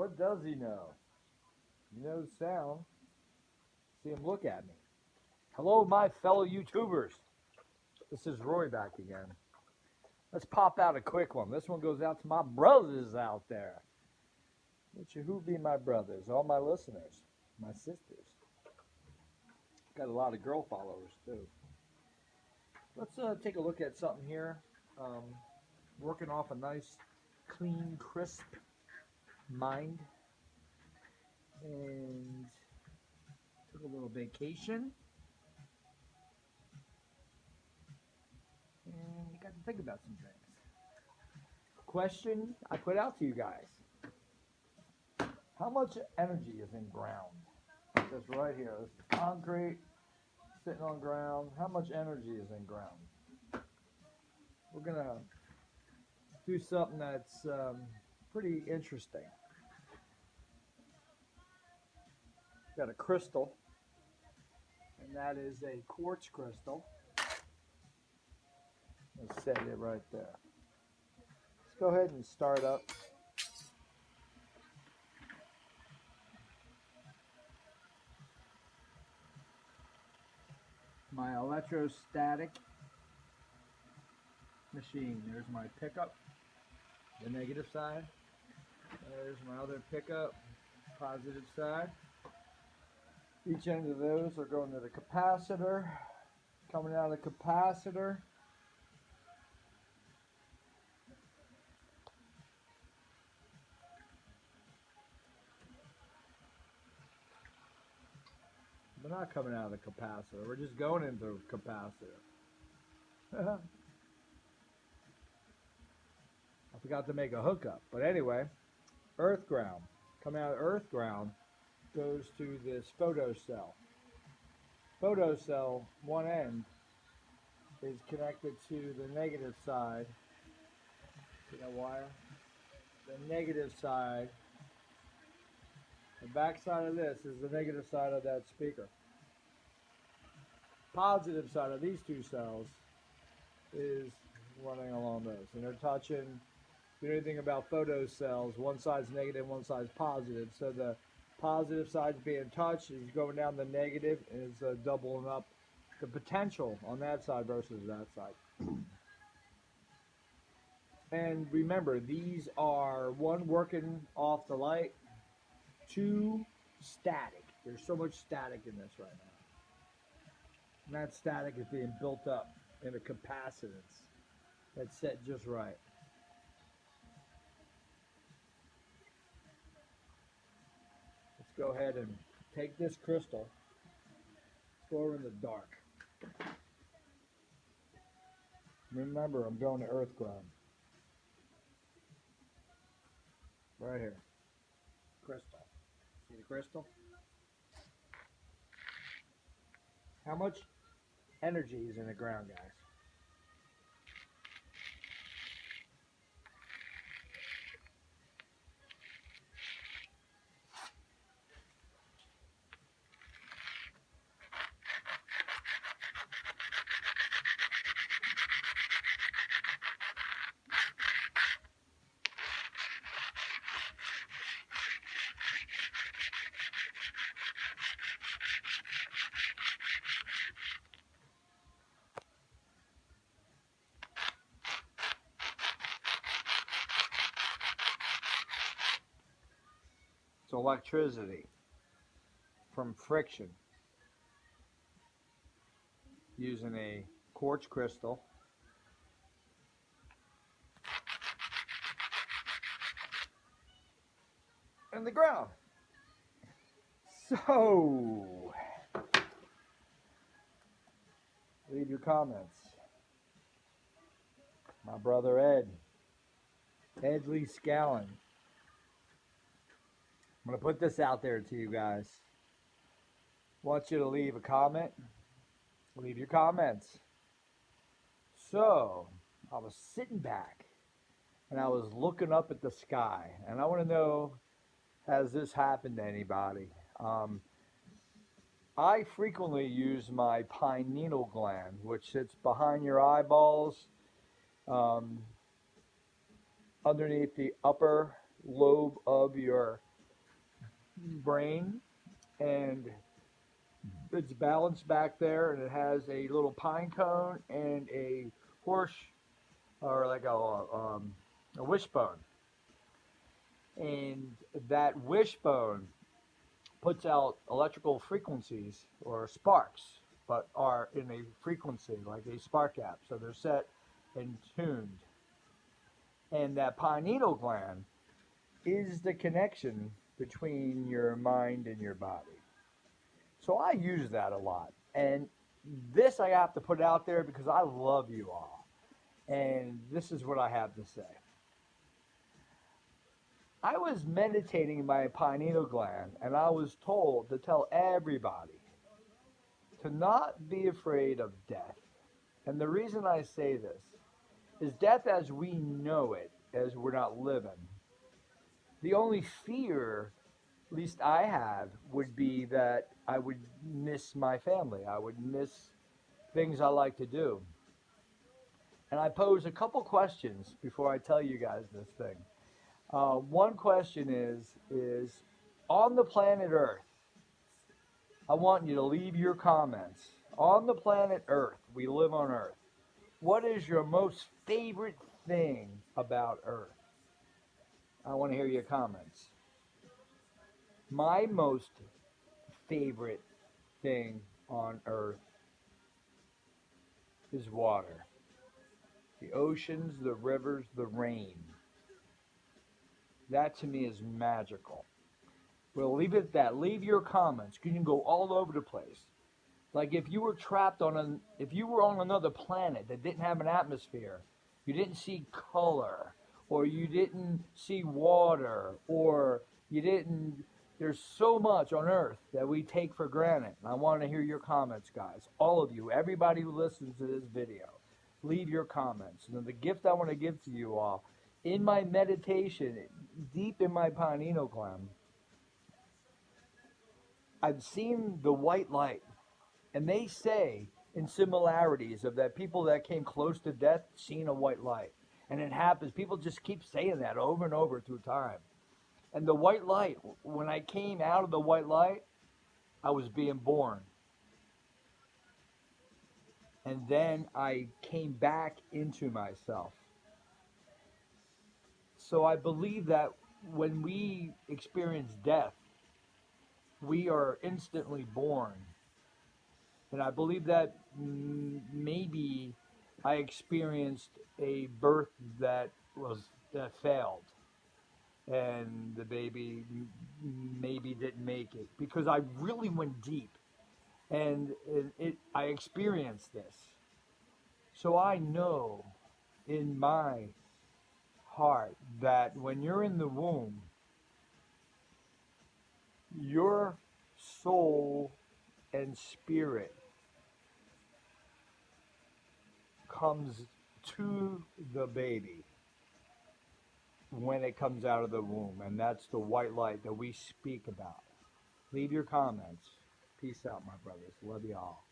What does he know? He knows sound. See him look at me. Hello, my fellow YouTubers. This is Roy back again. Let's pop out a quick one. This one goes out to my brothers out there. Who be my brothers? All my listeners, my sisters. Got a lot of girl followers too. Let's take a look at something here. Working off a nice, clean, crisp mind. And took a little vacation. And you got to think about some things. Question I put out to you guys. How much energy is in ground? This right here. This is concrete sitting on ground. How much energy is in ground? We're going to do something that's pretty interesting. Got a crystal, and that is a quartz crystal. Let's set it right there. Let's go ahead and start up. My electrostatic machine. There's my pickup, the negative side. There's my other pickup, positive side. Each end of those are going to the capacitor. Coming out of the capacitor. We're not coming out of the capacitor. We're just going into the capacitor. I forgot to make a hookup. But anyway, earth ground. Coming out of earth ground goes to this photocell. Photocell, one end, is connected to the negative side. See that wire? The negative side. The back side of this is the negative side of that speaker. Positive side of these two cells is running along those. And they're touching, if you know anything about photocells, one side's negative, one side's positive. So the positive side's being touched, is going down the negative, and is doubling up the potential on that side versus that side. And remember, these are one working off the light, two static. There's so much static in this right now. And that static is being built up in a capacitance that's set just right. Let's go ahead and take this crystal. Let's go over in the dark. Remember, I'm going to earth ground. Right here. Crystal. See the crystal? How much energy is in the ground, guys? It's electricity from friction using a quartz crystal. In the ground. So, leave your comments. My brother Ed, Edley Scallon. I'm going to put this out there to you guys. Want you to leave a comment. Leave your comments. So, I was sitting back and I was looking up at the sky, and I want to know, has this happened to anybody? I frequently use my pineal gland, which sits behind your eyeballs, underneath the upper lobe of your brain, and it's balanced back there, and it has a little pine cone and a horse, or like a wishbone. And that wishbone puts out electrical frequencies or sparks, but are in a frequency like a spark gap. So they're set and tuned. And that pineal gland is the connection between your mind and your body. So I use that a lot. And this I have to put out there because I love you all. And this is what I have to say. I was meditating in my pineal gland, and I was told to tell everybody to not be afraid of death. And the reason I say this is death as we know it, as we're not living. The only fear, at least I have, would be that I would miss my family. I would miss things I like to do. And I pose a couple questions before I tell you guys this thing. One question is on the planet Earth. I want you to leave your comments. On the planet Earth, we live on Earth. What is your most favorite thing about Earth? I want to hear your comments. My most favorite thing on Earth is water. The oceans, the rivers, the rain. That to me is magical. We'll leave it at that. Leave your comments. You can go all over the place. Like if you were trapped on if you were on another planet that didn't have an atmosphere, you didn't see color, or you didn't see water, or you didn't. There's so much on Earth that we take for granted. And I want to hear your comments, guys. All of you, everybody who listens to this video, leave your comments. And the gift I want to give to you all, in my meditation, deep in my pineal gland, I've seen the white light. And they say in similarities of that people that came close to death seen a white light. And it happens. People just keep saying that over and over through time. And the white light, when I came out of the white light, I was being born. And then I came back into myself. So I believe that when we experience death, we are instantly born. And I believe that maybe I experienced a birth that failed, and the baby maybe didn't make it because I really went deep, and I experienced this. So I know in my heart that when you're in the womb, your soul and spirit comes to the baby when it comes out of the womb, and that's the white light that we speak about. Leave your comments. Peace out, my brothers. Love you all.